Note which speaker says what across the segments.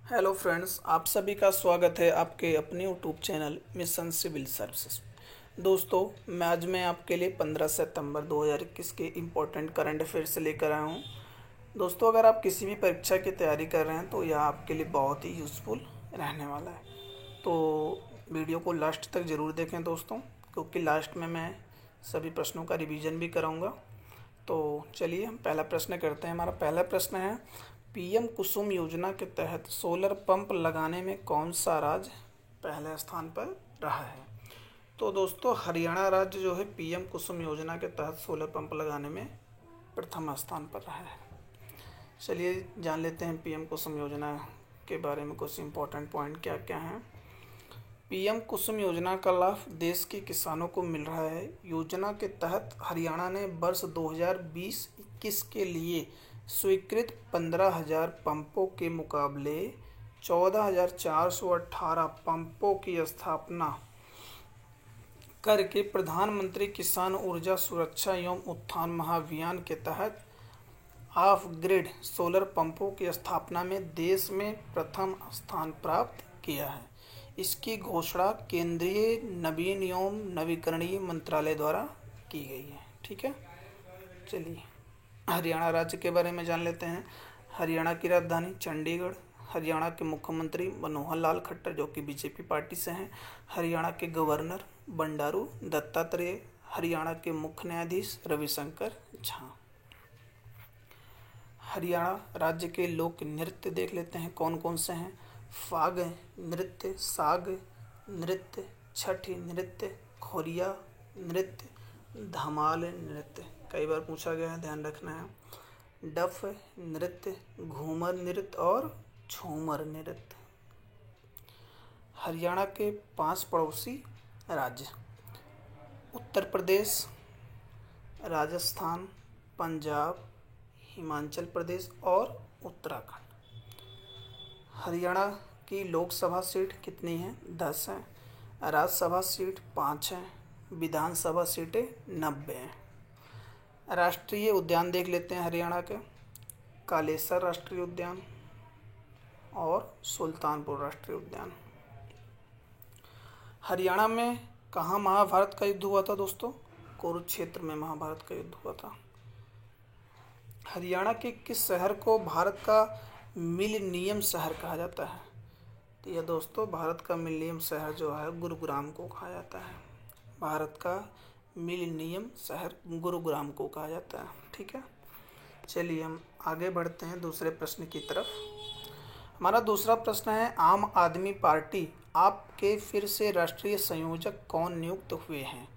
Speaker 1: Hello friends, आप सभी का स्वागत है आपके अपने YouTube channel mission civil services. दोस्तों, मैं आपके लिए 15 सितंबर 2021 के इम्पोर्टेंट करंट अफेयर्स लेकर आया हूँ। दोस्तों, अगर आप किसी भी परीक्षा की तैयारी कर रहे हैं तो यह आपके लिए बहुत ही यूज़फुल रहने वाला है। तो वीडियो को लास्ट तक ज़रूर देखें दोस्तों, क्योंकि लास्ट में मैं सभी प्रश्नों का रिवीजन भी कराऊँगा। तो चलिए हम पहला प्रश्न करते हैं। हमारा पहला प्रश्न है, पीएम कुसुम योजना के तहत सोलर पंप लगाने में कौन सा राज्य पहले स्थान पर रहा है? तो दोस्तों, हरियाणा राज्य जो है पीएम कुसुम योजना के तहत सोलर पंप लगाने में प्रथम स्थान पर रहा है। चलिए जान लेते हैं पीएम कुसुम योजना के बारे में कुछ इम्पोर्टेंट पॉइंट क्या क्या हैं। पीएम कुसुम योजना का लाभ देश के किसानों को मिल रहा है। योजना के तहत हरियाणा ने वर्ष 2020-21 के लिए स्वीकृत 15,000 पंपों के मुकाबले 14,418 पंपों की स्थापना करके प्रधानमंत्री किसान ऊर्जा सुरक्षा एवं उत्थान महाअभियान के तहत ऑफ ग्रिड सोलर पंपों की स्थापना में देश में प्रथम स्थान प्राप्त किया है। इसकी घोषणा केंद्रीय नवीन एवं नवीकरणीय मंत्रालय द्वारा की गई है। ठीक है, चलिए हरियाणा राज्य के बारे में जान लेते हैं। हरियाणा की राजधानी चंडीगढ़। हरियाणा के मुख्यमंत्री मनोहर लाल खट्टर जो कि बीजेपी पार्टी से हैं। हरियाणा के गवर्नर बंडारू दत्तात्रेय। हरियाणा के मुख्य न्यायाधीश रविशंकर झा। हरियाणा राज्य के लोक नृत्य देख लेते हैं कौन कौन से हैं। फाग नृत्य, साग नृत्य, छठी नृत्य, खोरिया नृत्य, धमाल नृत्य। कई बार पूछा गया है, ध्यान रखना है। डफ नृत्य, घूमर नृत्य और झूमर नृत्य। हरियाणा के 5 पड़ोसी राज्य उत्तर प्रदेश, राजस्थान, पंजाब, हिमाचल प्रदेश और उत्तराखंड। हरियाणा की लोकसभा सीट कितनी है? 10 हैं। राज्यसभा सीट 5 हैं। विधानसभा सीटें 90 हैं। राष्ट्रीय उद्यान देख लेते हैं हरियाणा के। कालेसर राष्ट्रीय उद्यान और सुल्तानपुर राष्ट्रीय उद्यान। हरियाणा में कहाँ महाभारत का युद्ध हुआ था दोस्तों? कुरुक्षेत्र में महाभारत का युद्ध हुआ था। हरियाणा के किस शहर को भारत का मिलेनियम शहर कहा जाता है? तो यह दोस्तों भारत का मिलेनियम शहर जो है गुरुग्राम को कहा जाता है। भारत का मिलेनियम शहर गुरुग्राम को कहा जाता है। ठीक है, चलिए हम आगे बढ़ते हैं दूसरे प्रश्न की तरफ। हमारा दूसरा प्रश्न है, आम आदमी पार्टी आपके फिर से राष्ट्रीय संयोजक कौन नियुक्त हुए हैं?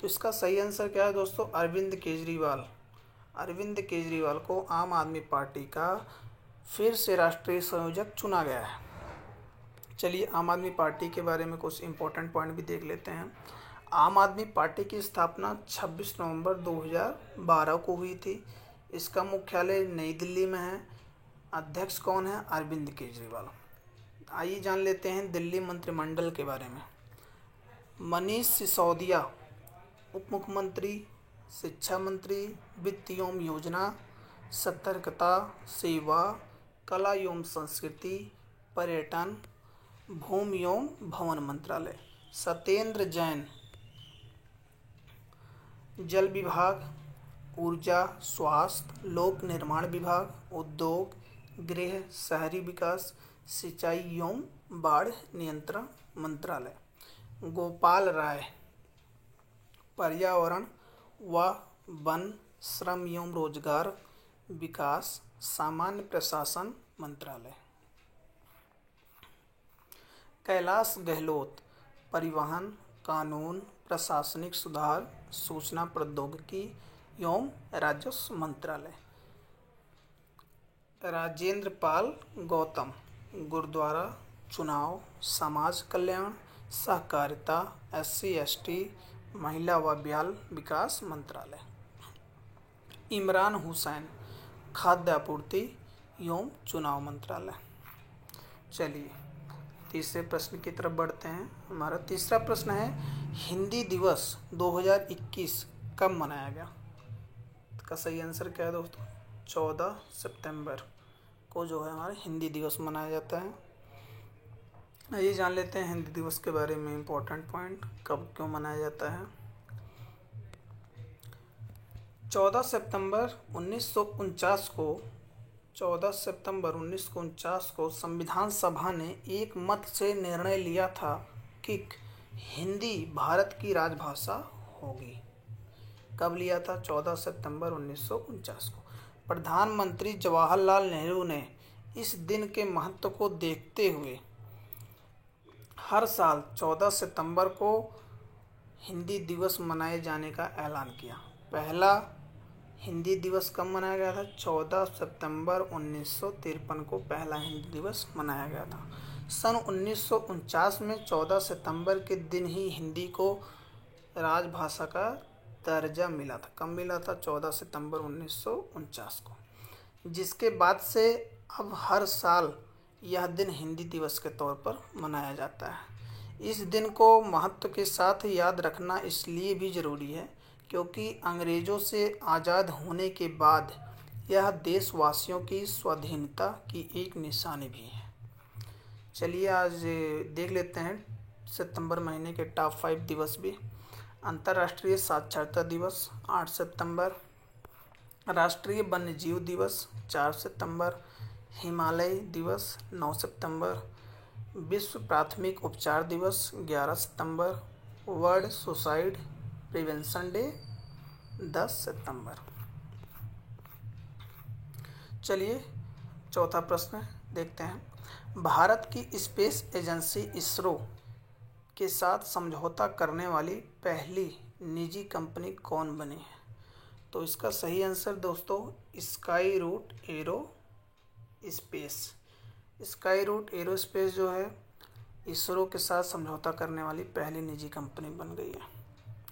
Speaker 1: तो इसका सही आंसर क्या है दोस्तों? अरविंद केजरीवाल। अरविंद केजरीवाल को आम आदमी पार्टी का फिर से राष्ट्रीय संयोजक चुना गया है। चलिए आम आदमी पार्टी के बारे में कुछ इम्पोर्टेंट पॉइंट भी देख लेते हैं। आम आदमी पार्टी की स्थापना 26 नवंबर 2012 को हुई थी। इसका मुख्यालय नई दिल्ली में है। अध्यक्ष कौन है? अरविंद केजरीवाल। आइए जान लेते हैं दिल्ली मंत्रिमंडल के बारे में। मनीष सिसोदिया उप मुख्यमंत्री, शिक्षा मंत्री, वित्त एवं योजना, सतर्कता, सेवा, कला एवं संस्कृति, पर्यटन, भूमि एवं भवन मंत्रालय। सत्येंद्र जैन जल विभाग, ऊर्जा, स्वास्थ्य, लोक निर्माण विभाग, उद्योग, गृह, शहरी विकास, सिंचाई एवं बाढ़ नियंत्रण मंत्रालय। गोपाल राय पर्यावरण व वन, श्रम एवं रोजगार विकास, सामान्य प्रशासन मंत्रालय। कैलाश गहलोत परिवहन, कानून, प्रशासनिक सुधार, सूचना प्रौद्योगिकी एवं राजस्व मंत्रालय। राजेंद्र पाल गौतम गुरुद्वारा, चुनाव, समाज कल्याण, सहकारिता, SC/ST, महिला व बाल विकास मंत्रालय। इमरान हुसैन खाद्य आपूर्ति एवं चुनाव मंत्रालय। चलिए तीसरे प्रश्न की तरफ बढ़ते हैं। हमारा तीसरा प्रश्न है, हिंदी दिवस 2021 कब मनाया गया? इसका सही आंसर क्या है दोस्तों? 14 सितंबर को जो है हमारा हिंदी दिवस मनाया जाता है। आइए जान लेते हैं हिंदी दिवस के बारे में इम्पोर्टेंट पॉइंट, कब क्यों मनाया जाता है। 14 सितंबर 1949 को 14 सितंबर 1949 को संविधान सभा ने एक मत से निर्णय लिया था कि हिंदी भारत की राजभाषा होगी। कब लिया था? 14 सितंबर 1949 को। प्रधानमंत्री जवाहरलाल नेहरू ने इस दिन के महत्व को देखते हुए हर साल 14 सितंबर को हिंदी दिवस मनाए जाने का ऐलान किया। पहला हिंदी दिवस कब मनाया गया था? 14 सितंबर 1953 को पहला हिंदी दिवस मनाया गया था। सन 1949 में 14 सितंबर के दिन ही हिंदी को राजभाषा का दर्जा मिला था। कब मिला था? 14 सितंबर 1949 को, जिसके बाद से अब हर साल यह दिन हिंदी दिवस के तौर पर मनाया जाता है। इस दिन को महत्व के साथ याद रखना इसलिए भी ज़रूरी है क्योंकि अंग्रेज़ों से आज़ाद होने के बाद यह देशवासियों की स्वाधीनता की एक निशानी भी है। चलिए आज देख लेते हैं सितंबर महीने के टॉप 5 दिवस भी। अंतर्राष्ट्रीय साक्षरता दिवस 8 सितंबर, राष्ट्रीय वन्यजीव दिवस 4 सितंबर, हिमालय दिवस 9 सितंबर, विश्व प्राथमिक उपचार दिवस 11 सितंबर, वर्ल्ड सुसाइड प्रिवेंशन डे 10 सितंबर। चलिए चौथा प्रश्न देखते हैं। भारत की स्पेस एजेंसी इसरो के साथ समझौता करने वाली पहली निजी कंपनी कौन बनी है? तो इसका सही आंसर दोस्तों Skyroot aerospace. Sky root aerospace जो है इसरो के साथ समझौता करने वाली पहली निजी कंपनी बन गई है।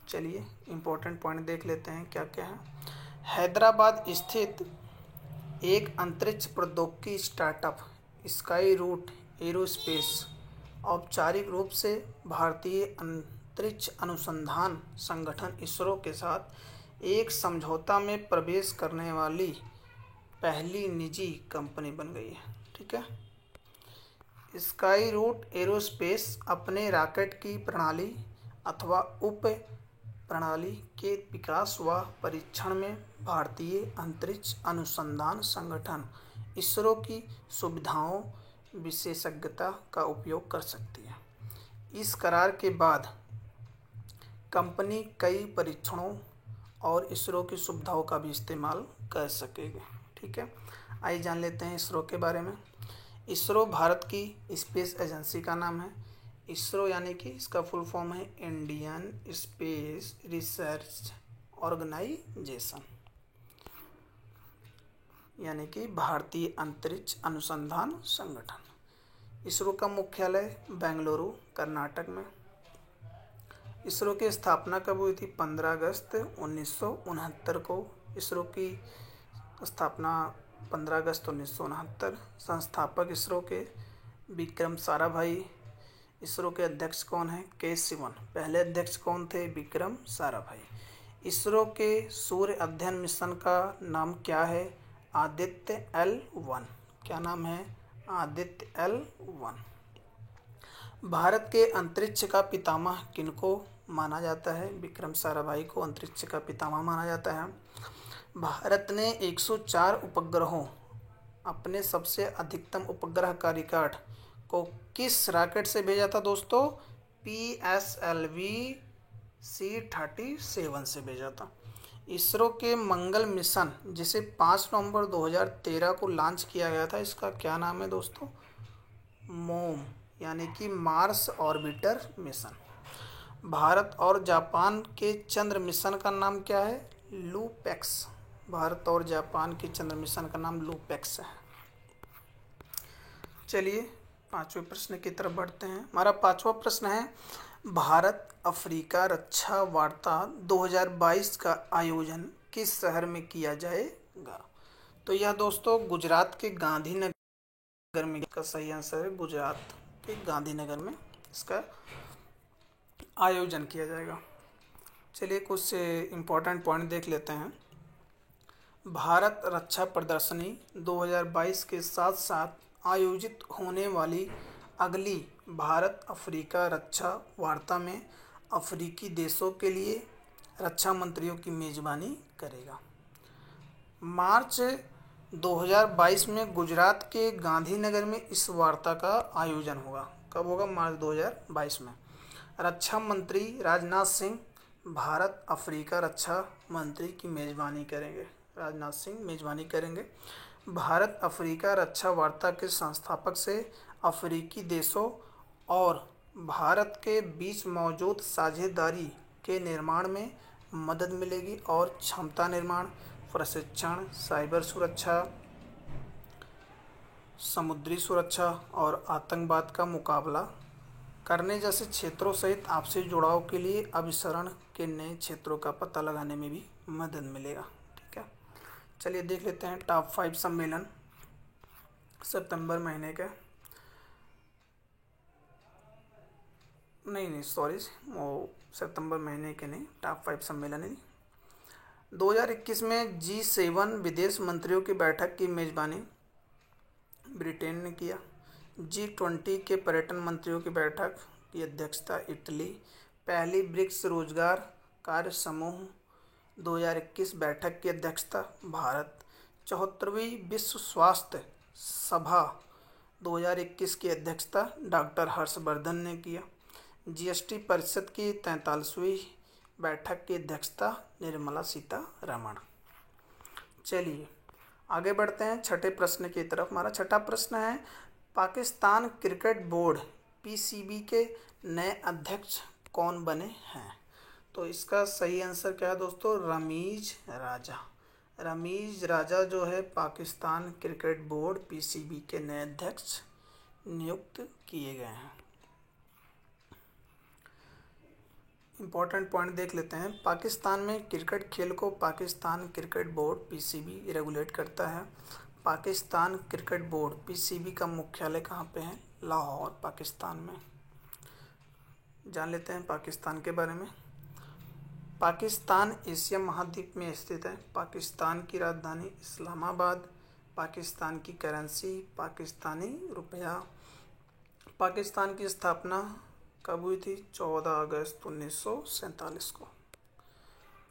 Speaker 1: चलिए इम्पोर्टेंट पॉइंट देख लेते हैं क्या क्या है। हैदराबाद स्थित एक अंतरिक्ष प्रौद्योगिकी स्टार्टअप स्काई रूट एरोस्पेस औपचारिक रूप से भारतीय अंतरिक्ष अनुसंधान संगठन इसरो के साथ एक समझौता में प्रवेश करने वाली पहली निजी कंपनी बन गई है। ठीक है। स्काई रूट एरोस्पेस अपने रॉकेट की प्रणाली अथवा उप प्रणाली के विकास व परीक्षण में भारतीय अंतरिक्ष अनुसंधान संगठन इसरो की सुविधाओं विशेषज्ञता का उपयोग कर सकती है। इस करार के बाद कंपनी कई परीक्षणों और इसरो की सुविधाओं का भी इस्तेमाल कर सकेगी। ठीक है। आइए जान लेते हैं इसरो के बारे में। इसरो भारत की स्पेस एजेंसी का नाम है। इसरो यानी कि इसका फुल फॉर्म है इंडियन स्पेस रिसर्च ऑर्गेनाइजेशन, यानी कि भारतीय अंतरिक्ष अनुसंधान संगठन। इसरो का मुख्यालय बेंगलुरु कर्नाटक में। इसरो की स्थापना कब हुई थी? 15 अगस्त 1969 को इसरो की स्थापना 15 अगस्त 1969। संस्थापक इसरो के विक्रम साराभाई। इसरो के अध्यक्ष कौन है? के सिवन। पहले अध्यक्ष कौन थे? विक्रम साराभाई। इसरो के सूर्य अध्ययन मिशन का नाम क्या है? आदित्य L1। क्या नाम है? आदित्य L1। भारत के अंतरिक्ष का पितामह किनको माना जाता है? विक्रम साराभाई को अंतरिक्ष का पितामह माना जाता है। भारत ने 104 उपग्रहों अपने सबसे अधिकतम उपग्रह का रिकॉर्ड को किस रॉकेट से भेजा था दोस्तों? PSLV C-37 से भेजा था। इसरो के मंगल मिशन जिसे 5 नवंबर 2013 को लॉन्च किया गया था, इसका क्या नाम है दोस्तों? मोम, यानी कि मार्स ऑर्बिटर मिशन। भारत और जापान के चंद्र मिशन का नाम क्या है? लूपेक्स। भारत और जापान के चंद्र मिशन का नाम लूपेक्स है। चलिए पांचवें प्रश्न की तरफ बढ़ते हैं। हमारा पांचवा प्रश्न है, भारत अफ्रीका रक्षा वार्ता 2022 का आयोजन किस शहर में किया जाएगा? तो यह दोस्तों गुजरात के गांधीनगर में। इसका सही आंसर है गुजरात के गांधीनगर में इसका आयोजन किया जाएगा। चलिए कुछ इम्पोर्टेंट पॉइंट देख लेते हैं। भारत रक्षा प्रदर्शनी 2022 के साथ साथ आयोजित होने वाली अगली भारत अफ्रीका रक्षा वार्ता में अफ्रीकी देशों के लिए रक्षा मंत्रियों की मेजबानी करेगा। मार्च 2022 में गुजरात के गांधीनगर में इस वार्ता का आयोजन होगा। कब होगा? मार्च 2022 में। रक्षा मंत्री राजनाथ सिंह भारत अफ्रीका रक्षा मंत्री की मेजबानी करेंगे। राजनाथ सिंह मेजबानी करेंगे। भारत अफ्रीका रक्षा वार्ता के संस्थापक से अफ्रीकी देशों और भारत के बीच मौजूद साझेदारी के निर्माण में मदद मिलेगी और क्षमता निर्माण, प्रशिक्षण, साइबर सुरक्षा, समुद्री सुरक्षा और आतंकवाद का मुकाबला करने जैसे क्षेत्रों सहित आपसी जुड़ाव के लिए अभिसरण के नए क्षेत्रों का पता लगाने में भी मदद मिलेगा। ठीक है, चलिए देख लेते हैं टॉप 5 सम्मेलन सितंबर महीने के। नहीं सॉरी, वो सितंबर महीने के नहीं, टॉप 5 सम्मेलन है। 2021 में G7 विदेश मंत्रियों की बैठक की मेजबानी ब्रिटेन ने किया। G20 के पर्यटन मंत्रियों की बैठक की अध्यक्षता इटली। पहली ब्रिक्स रोजगार कार्य समूह 2021 बैठक की अध्यक्षता भारत। 74वीं विश्व स्वास्थ्य सभा 2021 की अध्यक्षता डॉक्टर हर्षवर्धन ने किया। GST परिषद की 43वीं बैठक की अध्यक्षता निर्मला सीतारमण। चलिए आगे बढ़ते हैं छठे प्रश्न की तरफ। हमारा छठा प्रश्न है, पाकिस्तान क्रिकेट बोर्ड PCB के नए अध्यक्ष कौन बने हैं? तो इसका सही आंसर क्या है दोस्तों? रमीज राजा। रमीज राजा जो है पाकिस्तान क्रिकेट बोर्ड PCB के नए अध्यक्ष नियुक्त किए गए हैं। इम्पोर्टेंट पॉइंट देख लेते हैं। पाकिस्तान में क्रिकेट खेल को Pakistan cricket board PCB regulate करता है। पाकिस्तान क्रिकेट बोर्ड PCB का मुख्यालय कहाँ पे है? लाहौर, पाकिस्तान में। जान लेते हैं पाकिस्तान के बारे में। पाकिस्तान एशिया महाद्वीप में स्थित है। पाकिस्तान की राजधानी इस्लामाबाद। पाकिस्तान की करेंसी पाकिस्तानी रुपया। पाकिस्तान की स्थापना कब हुई थी? 14 अगस्त 1947 को।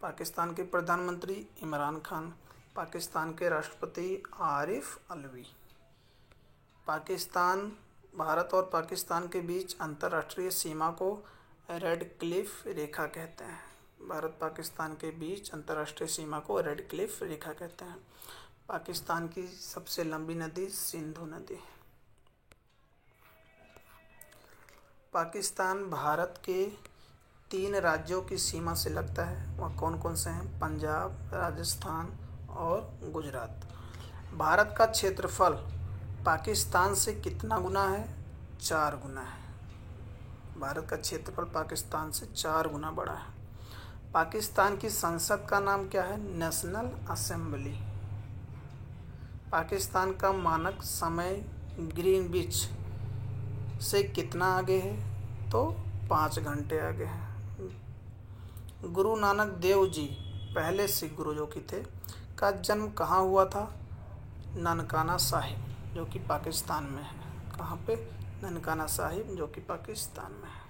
Speaker 1: पाकिस्तान के प्रधानमंत्री इमरान खान। पाकिस्तान के राष्ट्रपति आरिफ अलवी। पाकिस्तान, भारत और पाकिस्तान के बीच अंतर्राष्ट्रीय सीमा को रेड क्लिफ रेखा कहते हैं। भारत पाकिस्तान के बीच अंतर्राष्ट्रीय सीमा को रेड क्लिफ रेखा कहते हैं। पाकिस्तान की सबसे लंबी नदी सिंधु नदी। पाकिस्तान भारत के 3 राज्यों की सीमा से लगता है। वह कौन कौन से हैं? पंजाब, राजस्थान और गुजरात। भारत का क्षेत्रफल पाकिस्तान से कितना गुना है? 4 गुना है। भारत का क्षेत्रफल पाकिस्तान से 4 गुना बड़ा है। पाकिस्तान की संसद का नाम क्या है? National assembly. पाकिस्तान का मानक समय ग्रीनविच से कितना आगे है? तो 5 घंटे आगे है। गुरु नानक देव जी, पहले सिख गुरु जो कि थे, का जन्म कहाँ हुआ था? ननकाना साहिब, जो कि पाकिस्तान में है। कहाँ पे? ननकाना साहिब, जो कि पाकिस्तान में है।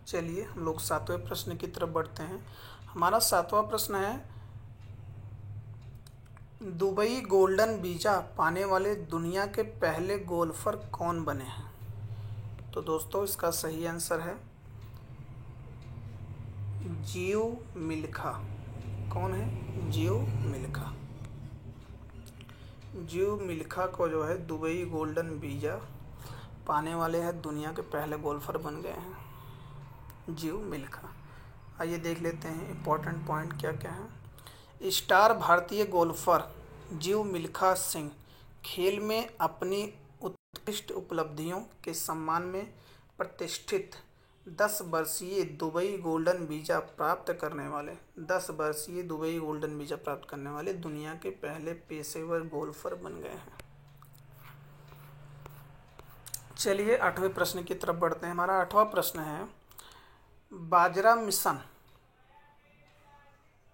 Speaker 1: चलिए हम लोग 7वें प्रश्न की तरफ बढ़ते हैं। हमारा 7वां प्रश्न है, दुबई गोल्डन वीजा पाने वाले दुनिया के पहले गोल्फर कौन बने हैं? तो दोस्तों इसका सही आंसर है जीव मिल्खा। कौन है? जीव मिल्खा। जीव मिल्खा को जो है दुबई गोल्डन वीजा पाने वाले हैं दुनिया के पहले गोल्फर बन गए हैं, जीव मिल्खा। आइए देख लेते हैं इम्पोर्टेंट पॉइंट क्या क्या है। स्टार भारतीय गोल्फर जीव मिल्खा सिंह खेल में अपनी उत्कृष्ट उपलब्धियों के सम्मान में प्रतिष्ठित 10 वर्षीय दुबई गोल्डन वीजा प्राप्त करने वाले 10 वर्षीय दुबई गोल्डन वीजा प्राप्त करने वाले दुनिया के पहले पेशेवर गोल्फर बन गए हैं। चलिए 8वें प्रश्न की तरफ बढ़ते हैं। हमारा 8वां प्रश्न है, बाजरा मिशन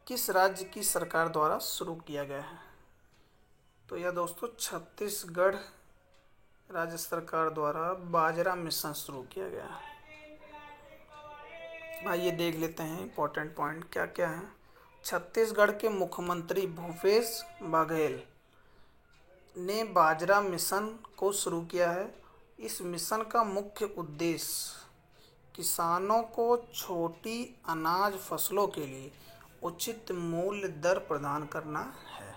Speaker 1: किस राज्य की सरकार द्वारा शुरू किया गया है? तो यह दोस्तों छत्तीसगढ़ राज्य सरकार द्वारा बाजरा मिशन शुरू किया गया है। आइए देख लेते हैं इंपॉर्टेंट पॉइंट क्या क्या है। छत्तीसगढ़ के मुख्यमंत्री भूपेश बघेल ने बाजरा मिशन को शुरू किया है। इस मिशन का मुख्य उद्देश्य किसानों को छोटी अनाज फसलों के लिए उचित मूल्य दर प्रदान करना है।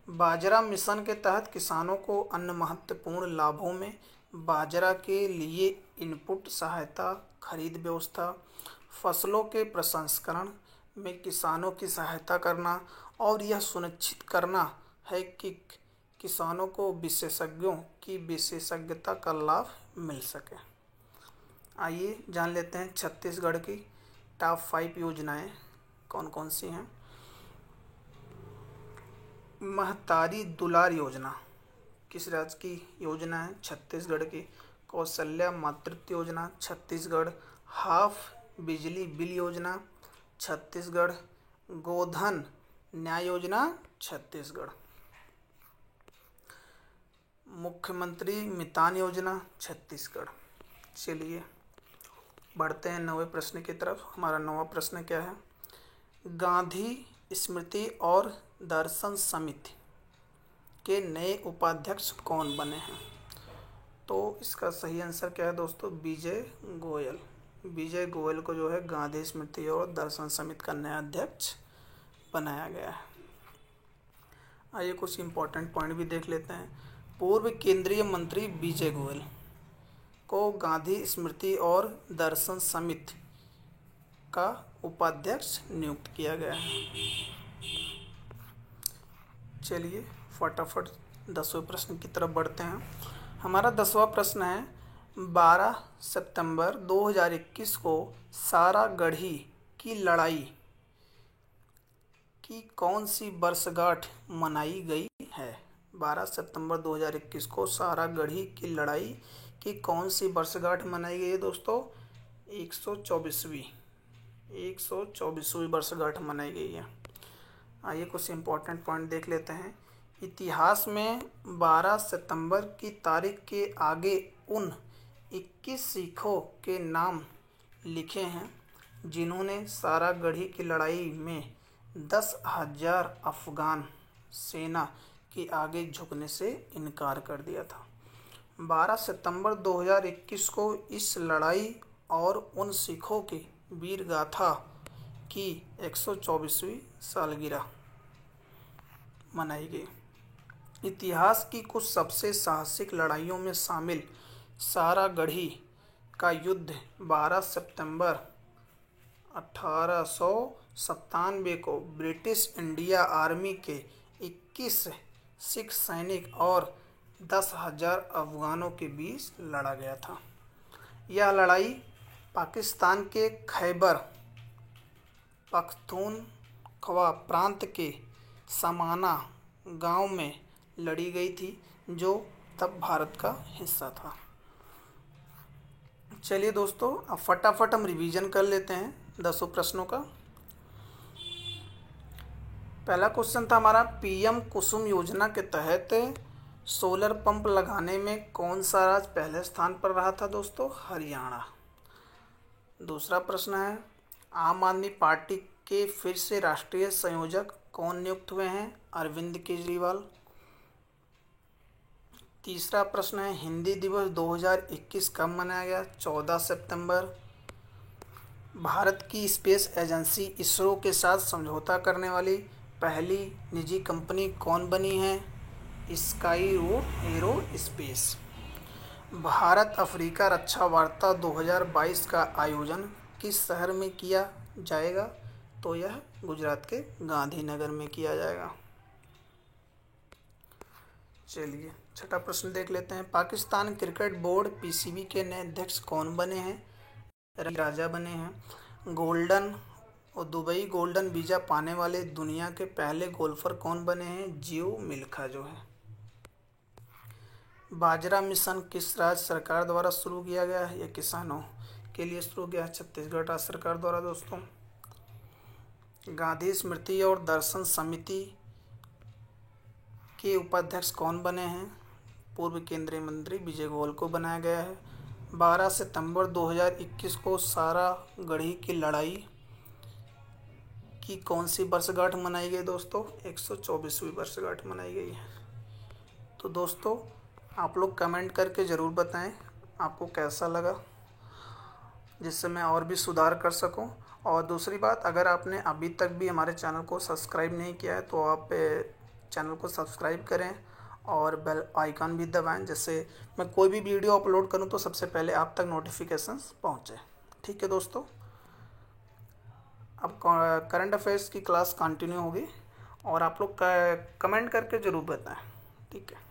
Speaker 1: बाजरा मिशन के तहत किसानों को अन्य महत्वपूर्ण लाभों में बाजरा के लिए इनपुट सहायता, खरीद व्यवस्था, फसलों के प्रसंस्करण में किसानों की सहायता करना और यह सुनिश्चित करना है कि किसानों को विशेषज्ञों की विशेषज्ञता का लाभ मिल सके। आइए जान लेते हैं छत्तीसगढ़ की टॉप 5 योजनाएं कौन कौन सी हैं। महतारी दुलार योजना किस राज्य की योजना है? छत्तीसगढ़ की। कौशल्या मातृत्व योजना छत्तीसगढ़। हाफ बिजली बिल योजना छत्तीसगढ़। गोधन न्याय योजना छत्तीसगढ़। मुख्यमंत्री मितान योजना छत्तीसगढ़। चलिए बढ़ते हैं 9वें प्रश्न की तरफ। हमारा 9वां प्रश्न क्या है? गांधी स्मृति और दर्शन समिति के नए उपाध्यक्ष कौन बने हैं? तो इसका सही आंसर क्या है दोस्तों? विजय गोयल। विजय गोयल को जो है गांधी स्मृति और दर्शन समिति का नया अध्यक्ष बनाया गया है। आइए कुछ इंपॉर्टेंट पॉइंट भी देख लेते हैं। पूर्व केंद्रीय मंत्री विजय गोयल को गांधी स्मृति और दर्शन समिति का उपाध्यक्ष नियुक्त किया गया है। चलिए फटाफट 10वें प्रश्न की तरफ बढ़ते हैं। हमारा 10वां प्रश्न है 12 सितंबर 2021 को सारागढ़ी की लड़ाई की कौन सी वर्षगांठ मनाई गई है? 12 सितंबर 2021 को सारागढ़ी की लड़ाई की कौन सी वर्षगांठ मनाई गई है दोस्तों? 124वीं वर्षगांठ मनाई गई है। आइए कुछ इंपॉर्टेंट पॉइंट देख लेते हैं। इतिहास में 12 सितंबर की तारीख के आगे उन 21 सिखों के नाम लिखे हैं जिन्होंने सारागढ़ी की लड़ाई में 10,000 अफगान सेना के आगे झुकने से इनकार कर दिया था। 12 सितंबर 2021 को इस लड़ाई और उन सिखों की वीर गाथा की 124वीं सालगिरह मनाई गई। इतिहास की कुछ सबसे साहसिक लड़ाइयों में शामिल सारागढ़ी का युद्ध 12 सितंबर 1897 को ब्रिटिश इंडिया आर्मी के 21 सिख सैनिक और 10,000 अफगानों के बीच लड़ा गया था। यह लड़ाई पाकिस्तान के खैबर पख्तूनख्वा प्रांत के समाना गांव में लड़ी गई थी जो तब भारत का हिस्सा था। चलिए दोस्तों अब फटाफट हम रिवीजन कर लेते हैं 10 प्रश्नों का। पहला क्वेश्चन था हमारा पीएम कुसुम योजना के तहत सोलर पंप लगाने में कौन सा राज्य पहले स्थान पर रहा था दोस्तों? हरियाणा। दूसरा प्रश्न है आम आदमी पार्टी के फिर से राष्ट्रीय संयोजक कौन नियुक्त हुए हैं? अरविंद केजरीवाल। तीसरा प्रश्न है हिंदी दिवस 2021 कब मनाया गया? 14 सितंबर। भारत की स्पेस एजेंसी इसरो के साथ समझौता करने वाली पहली निजी कंपनी कौन बनी है? Sky root aerospace. Bharat Africa रक्षा वार्ता 2022 का आयोजन किस शहर में किया जाएगा? तो यह गुजरात के गांधीनगर में किया जाएगा। चलिए छठा प्रश्न देख लेते हैं। पाकिस्तान क्रिकेट बोर्ड पीसीबी के नए अध्यक्ष कौन बने हैं? रवि राजा बने हैं। गोल्डन और दुबई गोल्डन वीज़ा पाने वाले दुनिया के पहले गोल्फर कौन बने हैं? जियो मिल्खा जो है। बाजरा मिशन किस राज्य सरकार द्वारा शुरू किया गया है? यह किसानों के लिए शुरू किया है छत्तीसगढ़ राज्य सरकार द्वारा दोस्तों। गांधी स्मृति और दर्शन समिति के उपाध्यक्ष कौन बने हैं? पूर्व केंद्रीय मंत्री विजय गोयल को बनाया गया है। 12 सितंबर 2021 को सारागढ़ी की लड़ाई की कौन सी वर्षगांठ मनाई गई दोस्तों? 124वीं वर्षगांठ मनाई गई है। तो दोस्तों आप लोग कमेंट करके ज़रूर बताएं आपको कैसा लगा, जिससे मैं और भी सुधार कर सकूं। और दूसरी बात, अगर आपने अभी तक भी हमारे चैनल को सब्सक्राइब नहीं किया है तो आप चैनल को सब्सक्राइब करें और बेल आइकन भी दबाएं, जिससे मैं कोई भी वीडियो अपलोड करूं तो सबसे पहले आप तक नोटिफिकेशंस पहुंचे। ठीक है दोस्तों, अब करंट अफेयर्स की क्लास कंटिन्यू होगी और आप लोग कमेंट करके ज़रूर बताएं। ठीक है।